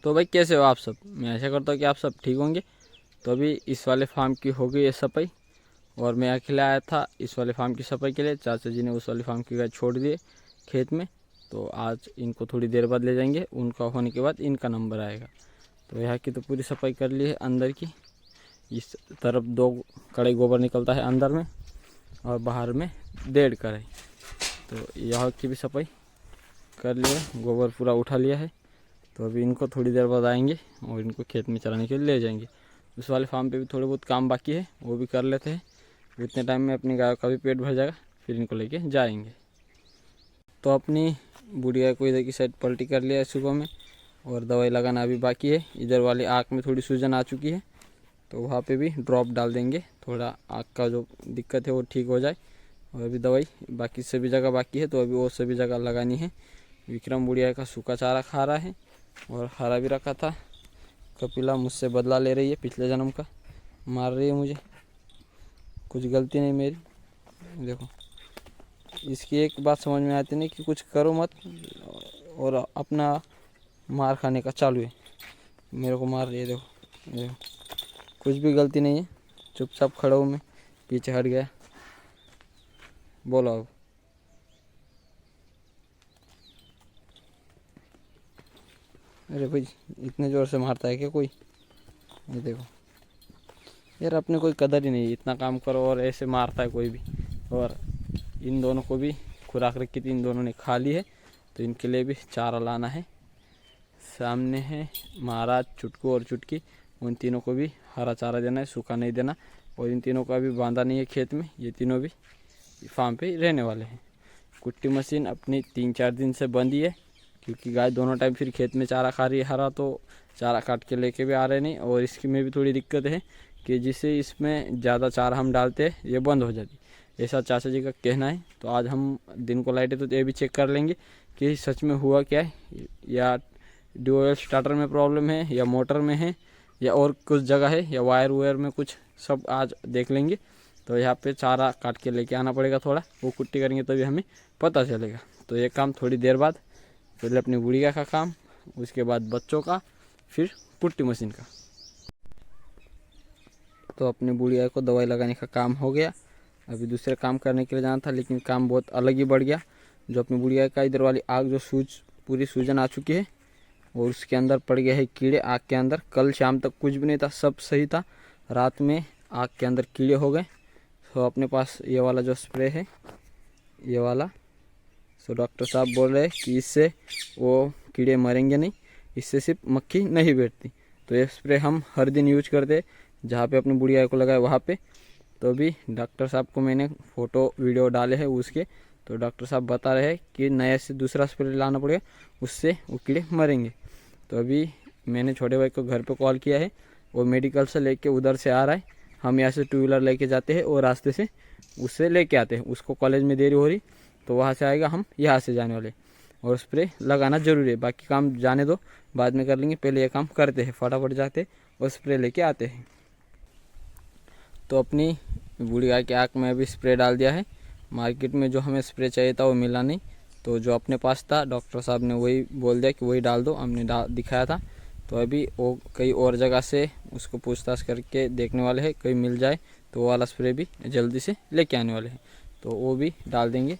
तो भाई कैसे हो आप सब? मैं आशा करता हूँ कि आप सब ठीक होंगे। तो अभी इस वाले फार्म की हो गई है सफाई और मैं अकेले आया था इस वाले फार्म की सफाई के लिए। चाचा जी ने उस वाले फार्म की गाय छोड़ दिए खेत में, तो आज इनको थोड़ी देर बाद ले जाएंगे। उनका होने के बाद इनका नंबर आएगा। तो यहाँ की तो पूरी सफाई कर ली है। अंदर की इस तरफ 2 कड़ाई गोबर निकलता है अंदर में और बाहर में 1.5 कड़ाई। तो यहाँ की भी सफाई कर लिया है, गोबर पूरा उठा लिया है। तो अभी इनको थोड़ी देर बाद आएंगे और इनको खेत में चराने के लिए ले जाएंगे। उस वाले फार्म पे भी थोड़े बहुत काम बाकी है, वो भी कर लेते हैं। उतने टाइम में अपनी गाय का भी पेट भर जाएगा, फिर इनको लेके जाएंगे। तो अपनी बुढ़िया को इधर की साइड पलटी कर लिया है सुबह में और दवाई लगाना अभी बाकी है। इधर वाली आँख में थोड़ी सूजन आ चुकी है, तो वहाँ पे भी ड्रॉप डाल देंगे, थोड़ा आँख का जो दिक्कत है वो ठीक हो जाए। और अभी दवाई बाकी सभी जगह बाकी है, तो अभी वो सभी जगह लगानी है। विक्रम बुढ़िया का सूखा चारा खा रहा है और हरा भी रखा था। कपिला मुझसे बदला ले रही है, पिछले जन्म का मार रही है मुझे। कुछ गलती नहीं मेरी। देखो, इसकी एक बात समझ में आती नहीं कि कुछ करो मत और अपना मार खाने का चालू है। मेरे को मार रही है, देखो कुछ भी गलती नहीं है। चुपचाप खड़ा हूँ मैं, पीछे हट गया। बोलो अब। अरे भाई, इतने ज़ोर से मारता है क्या कोई? ये देखो यार, अपने कोई कदर ही नहीं है। इतना काम करो और ऐसे मारता है कोई भी। और इन दोनों को भी खुराक रखी थी, इन दोनों ने खा ली है, तो इनके लिए भी चारा लाना है। सामने है महाराज, चुटकू और चुटकी। उन तीनों को भी हरा चारा देना है, सूखा नहीं देना। और इन तीनों का भी बांधा नहीं है खेत में, ये तीनों भी फार्म पे रहने वाले हैं। कुट्टी मशीन अपनी 3-4 दिन से बंद ही है, क्योंकि गाय दोनों टाइम फिर खेत में चारा खा रही है हरा, तो चारा काट के लेके भी आ रहे नहीं। और इसकी में भी थोड़ी दिक्कत है कि जिससे इसमें ज़्यादा चारा हम डालते हैं ये बंद हो जाती, ऐसा चाचा जी का कहना है। तो आज हम दिन को लाइट है तो ये भी चेक कर लेंगे कि सच में हुआ क्या है, या ड्यूल स्टार्टर में प्रॉब्लम है, या मोटर में है, या और कुछ जगह है, या वायर वायर में कुछ, सब आज देख लेंगे। तो यहाँ पे चारा काट के लेके आना पड़ेगा थोड़ा, वो कुट्टी करेंगे तभी हमें पता चलेगा। तो ये काम थोड़ी देर बाद, पहले अपनी गुड़िया का काम, उसके बाद बच्चों का, फिर कुट्टी मशीन का। तो अपनी बुढ़िया को दवाई लगाने का काम हो गया। अभी दूसरे काम करने के लिए जाना था, लेकिन काम बहुत अलग ही बढ़ गया। जो अपनी बुढ़िया का इधर वाली आग जो पूरी सूजन आ चुकी है और उसके अंदर पड़ गया है कीड़े आग के अंदर। कल शाम तक कुछ भी नहीं था, सब सही था। रात में आग के अंदर कीड़े हो गए। तो अपने पास ये वाला जो स्प्रे है, ये वाला, तो डॉक्टर साहब बोल रहे हैं कि इससे वो कीड़े मरेंगे नहीं, इससे सिर्फ मक्खी नहीं बैठती। तो ये स्प्रे हम हर दिन यूज करते हैं, जहाँ पे अपनी बुढ़िया को लगाए वहाँ पे। तो अभी डॉक्टर साहब को मैंने फ़ोटो वीडियो डाले हैं उसके, तो डॉक्टर साहब बता रहे हैं कि नया से दूसरा स्प्रे लाना पड़ेगा, उससे वो कीड़े मरेंगे। तो अभी मैंने छोटे भाई को घर पे कॉल किया है, वो मेडिकल से लेके उधर से आ रहा है। हम यहाँ से 2 व्हीलर लेके जाते हैं और रास्ते से उससे लेके आते हैं। उसको कॉलेज में देरी हो रही, तो वहाँ से आएगा, हम यहाँ से जाने वाले। और स्प्रे लगाना ज़रूरी है, बाकी काम जाने दो, बाद में कर लेंगे। पहले ये काम करते हैं, फटाफट जाते और स्प्रे लेके आते हैं। तो अपनी बूढ़ी गाय की आँख में अभी स्प्रे डाल दिया है। मार्केट में जो हमें स्प्रे चाहिए था वो मिला नहीं, तो जो अपने पास था डॉक्टर साहब ने वही बोल दिया कि वही डाल दो। हमने दिखाया था। तो अभी वो कई और जगह से उसको पूछताछ करके देखने वाले हैं, कहीं मिल जाए तो वो वाला स्प्रे भी जल्दी से लेके आने वाले हैं, तो वो भी डाल देंगे।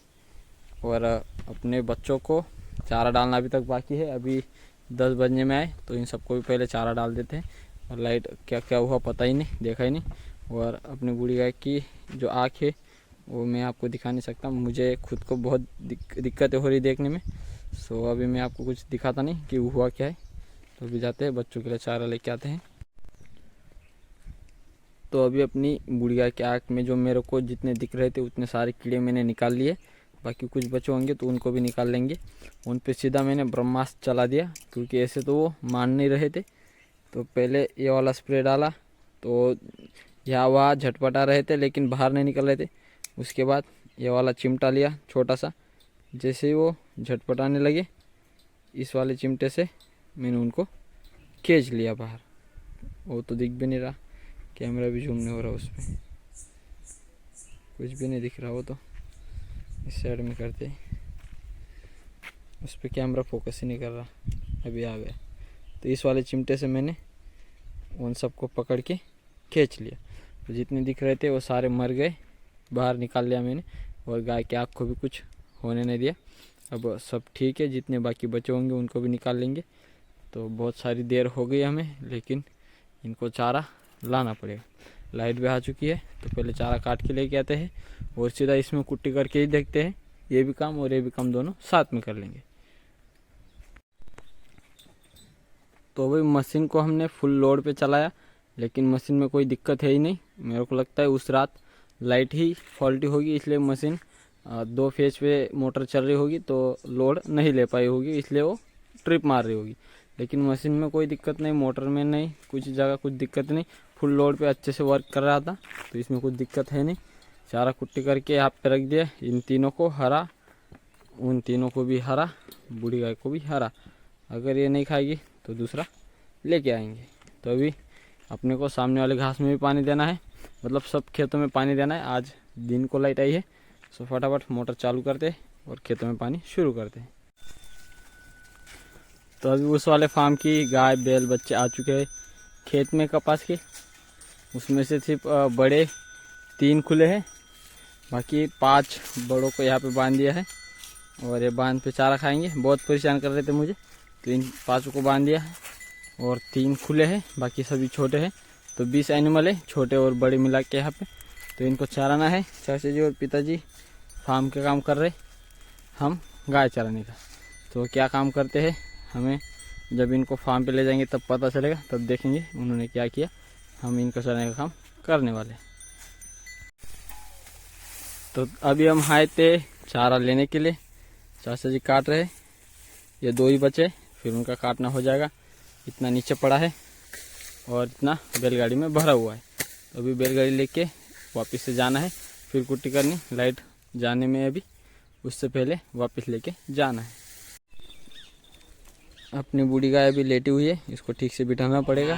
और अपने बच्चों को चारा डालना अभी तक बाकी है। अभी 10 बजने में आए, तो इन सबको भी पहले चारा डाल देते हैं। और लाइट क्या क्या हुआ पता ही नहीं, देखा ही नहीं। और अपनी बूढ़ी गाय की जो आँख है वो मैं आपको दिखा नहीं सकता, मुझे खुद को बहुत दिक्कतें हो रही देखने में। सो अभी मैं आपको कुछ दिखाता नहीं कि हुआ क्या है। तो अभी जाते हैं, बच्चों के लिए चारा लेके आते हैं। तो अभी अपनी बुढ़िया की आँख में जो मेरे को जितने दिख रहे थे उतने सारे कीड़े मैंने निकाल लिए। बाकी कुछ बचे होंगे तो उनको भी निकाल लेंगे। उन पे सीधा मैंने ब्रह्मास्त्र चला दिया, क्योंकि ऐसे तो वो मान नहीं रहे थे। तो पहले ये वाला स्प्रे डाला, तो यहाँ वहाँ झटपटा रहे थे लेकिन बाहर नहीं निकल रहे थे। उसके बाद ये वाला चिमटा लिया छोटा सा, जैसे ही वो झटपटाने लगे, इस वाले चिमटे से मैंने उनको खींच लिया बाहर। वो तो दिख भी नहीं रहा, कैमरा भी जूम नहीं हो रहा, उस पर कुछ भी नहीं दिख रहा। वो तो इस साइड में करते, उस पर कैमरा फोकस ही नहीं कर रहा। अभी आ गया, तो इस वाले चिमटे से मैंने उन सबको पकड़ के खींच लिया। तो जितने दिख रहे थे वो सारे मर गए, बाहर निकाल लिया मैंने, और गाय की आँख को भी कुछ होने नहीं दिया। अब सब ठीक है, जितने बाकी बचे होंगे उनको भी निकाल लेंगे। तो बहुत सारी देर हो गई हमें, लेकिन इनको चारा लाना पड़ेगा। लाइट भी आ चुकी है, तो पहले चारा काट के लेके आते हैं और सीधा इसमें कुट्टी करके ही देखते हैं। ये भी काम और ये भी काम दोनों साथ में कर लेंगे। तो भाई मशीन को हमने फुल लोड पे चलाया, लेकिन मशीन में कोई दिक्कत है ही नहीं। मेरे को लगता है उस रात लाइट ही फॉल्टी होगी, इसलिए मशीन 2 फेज पे मोटर चल रही होगी तो लोड नहीं ले पाई होगी, इसलिए वो ट्रिप मार रही होगी। लेकिन मशीन में कोई दिक्कत नहीं, मोटर में नहीं, कुछ जगह कुछ दिक्कत नहीं, फुल लोड पे अच्छे से वर्क कर रहा था, तो इसमें कुछ दिक्कत है नहीं। चारा कुट्टी करके यहाँ पे रख दिया, इन तीनों को हरा, उन तीनों को भी हरा, बूढ़ी गाय को भी हरा। अगर ये नहीं खाएगी तो दूसरा लेके आएंगे। तो अभी अपने को सामने वाले घास में भी पानी देना है, मतलब सब खेतों में पानी देना है। आज दिन को लाइट आई है, सो फटाफट मोटर चालू करते हैं और खेतों में पानी शुरू करते हैं। तो अभी उस वाले फार्म की गाय बैल बच्चे आ चुके हैं खेत में कपास के, उसमें से सिर्फ बड़े 3 खुले हैं, बाकी 5 बड़ों को यहाँ पे बांध दिया है और ये बांध पे चारा खाएंगे। बहुत परेशान कर रहे थे मुझे, तो इन 5 को बांध दिया है और 3 खुले हैं, बाकी सभी छोटे हैं। तो 20 एनिमल है, छोटे और बड़े मिला के यहाँ पे। तो इनको चराना है। चाचा जी और पिताजी फार्म के काम कर रहे, हम गाय चराने का। तो क्या काम करते हैं हमें जब इनको फार्म पे ले जाएंगे तब पता चलेगा, तब देखेंगे उन्होंने क्या किया। हम इनको चराने का काम करने वाले। तो अभी हम आए थे चारा लेने के लिए, चाचा जी काट रहे, ये 2 ही बचे, फिर उनका काटना हो जाएगा। इतना नीचे पड़ा है और इतना बैलगाड़ी में भरा हुआ है। तो अभी बैलगाड़ी लेके वापस से जाना है, फिर कुट्टी करनी, लाइट जाने में अभी, उससे पहले वापस लेके जाना है। अपनी बूढ़ी गाय अभी लेटी हुई है, इसको ठीक से बिठाना पड़ेगा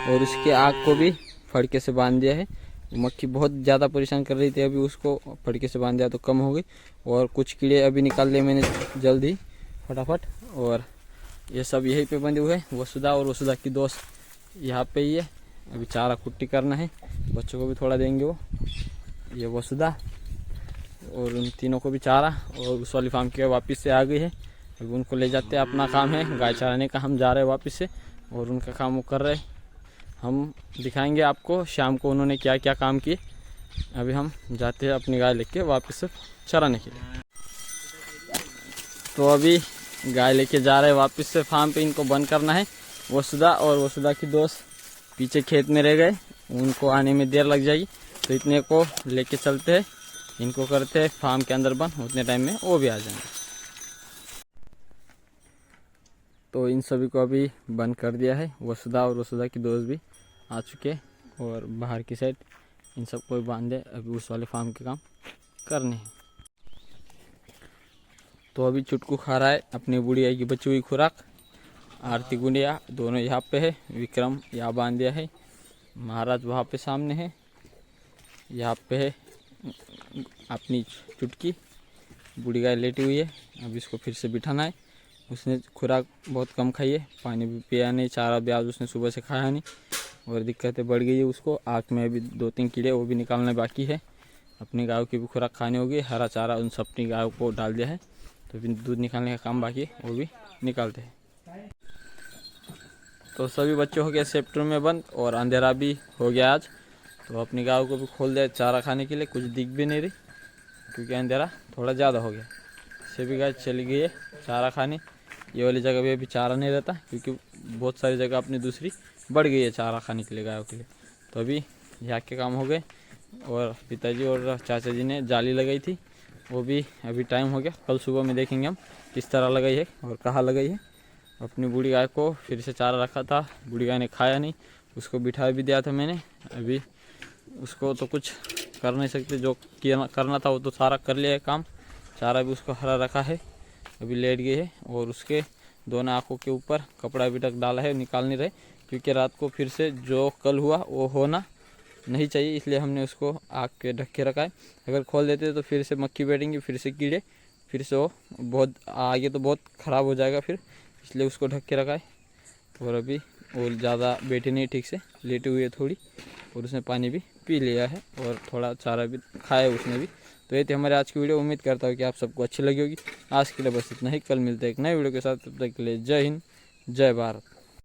और उसके आँख को भी फड़के से बांध दिया है। मक्खी बहुत ज़्यादा परेशान कर रही थी, अभी उसको फड़के से बांध दिया तो कम हो गई। और कुछ कीड़े अभी निकाल लिए मैंने जल्द ही फटाफट। और ये सब यहीं पे बंधे हुए हैं, वसुधा और वसुधा की दोस्त यहाँ पे ही है। अभी चारा कुट्टी करना है, बच्चों को भी थोड़ा देंगे। वो ये वसुधा और उन तीनों को भी चारा, और उस वाली फार्म की वापस से आ गई है। अभी उनको ले जाते हैं, अपना काम है गाय चराने का। हम जा रहे हैं वापस से और उनका काम वो कर रहे हैं। हम दिखाएंगे आपको शाम को उन्होंने क्या क्या काम किए। अभी हम जाते हैं अपनी गाय लेके वापस से चराने के लिए। तो अभी गाय लेके जा रहे हैं वापस से फार्म पे, इनको बंद करना है। वसुधा और वसुधा की दोस्त पीछे खेत में रह गए, उनको आने में देर लग जाएगी, तो इतने को लेके चलते हैं, इनको करते हैं फार्म के अंदर बंद, उतने टाइम में वो भी आ जाएंगे। तो इन सभी को अभी बंद कर दिया है, वसुधा और वसुधा की दोस्त भी आ चुके हैं और बाहर की साइड इन सबको बांधे, अभी उस वाले फार्म के काम करने हैं। तो अभी चुटकू खा रहा है अपनी बुढ़िया की बची हुई खुराक। आरती गुंडिया दोनों यहाँ पे है, विक्रम यहाँ बांध दिया है, महाराज वहाँ पे सामने है, यहाँ पे है अपनी चुटकी, बूढ़ी गाय लेटी हुई है। अब इसको फिर से बिठाना है। उसने खुराक बहुत कम खाई है, पानी भी पिया नहीं, चारा भी आज उसने सुबह से खाया नहीं और दिक्कतें बढ़ गई है उसको। आँख में अभी 2-3 कीड़े, वो भी निकालने बाकी है। अपनी गायों की भी खुराक खानी होगी, हरा चारा उन सब अपनी गायों को डाल दिया है, तो फिर दूध निकालने का काम बाकी है, वो भी निकालते हैं। तो सभी बच्चे हो गए सेफ्ट रूम में बंद और अंधेरा भी हो गया आज। तो अपनी गायों को भी खोल दिया चारा खाने के लिए, कुछ दिख भी नहीं रही क्योंकि अंधेरा थोड़ा ज़्यादा हो गया। सभी गाय चली गई है चारा खाने। ये वाली जगह भी अभी चारा नहीं रहता क्योंकि बहुत सारी जगह अपनी दूसरी बढ़ गई है चारा खाने के लिए गायों के लिए। तो अभी यहाँ के काम हो गए और पिताजी और चाचा जी ने जाली लगाई थी, वो भी अभी टाइम हो गया। कल सुबह में देखेंगे हम किस तरह लगाई है और कहाँ लगाई है। अपनी बूढ़ी गाय को फिर से चारा रखा था, बूढ़ी गाय ने खाया नहीं, उसको बिठा भी दिया था मैंने। अभी उसको तो कुछ कर नहीं सकते, जो करना था वो तो सारा कर लिया है काम। चारा भी उसको हरा रखा है, अभी लेट गई है और उसके दोनों आँखों के ऊपर कपड़ा भी ढक डाला है, निकाल नहीं रहे क्योंकि रात को फिर से जो कल हुआ वो होना नहीं चाहिए, इसलिए हमने उसको आँख के ढक के रखा है। अगर खोल देते तो फिर से मक्खी बैठेंगी, फिर से कीड़े, फिर से वो बहुत आगे तो बहुत ख़राब हो जाएगा फिर, इसलिए उसको ढक के रखा है। और अभी वो ज़्यादा बैठी नहीं ठीक से, लेटी हुई है थोड़ी, और उसने पानी भी पी लिया है और थोड़ा चारा भी खाया उसने भी। तो ये थी हमारे आज की वीडियो। उम्मीद करता हूँ कि आप सबको अच्छी लगी होगी। आज के लिए बस इतना ही, कल मिलते हैं एक नए वीडियो के साथ। तब तक के लिए जय हिंद, जय भारत।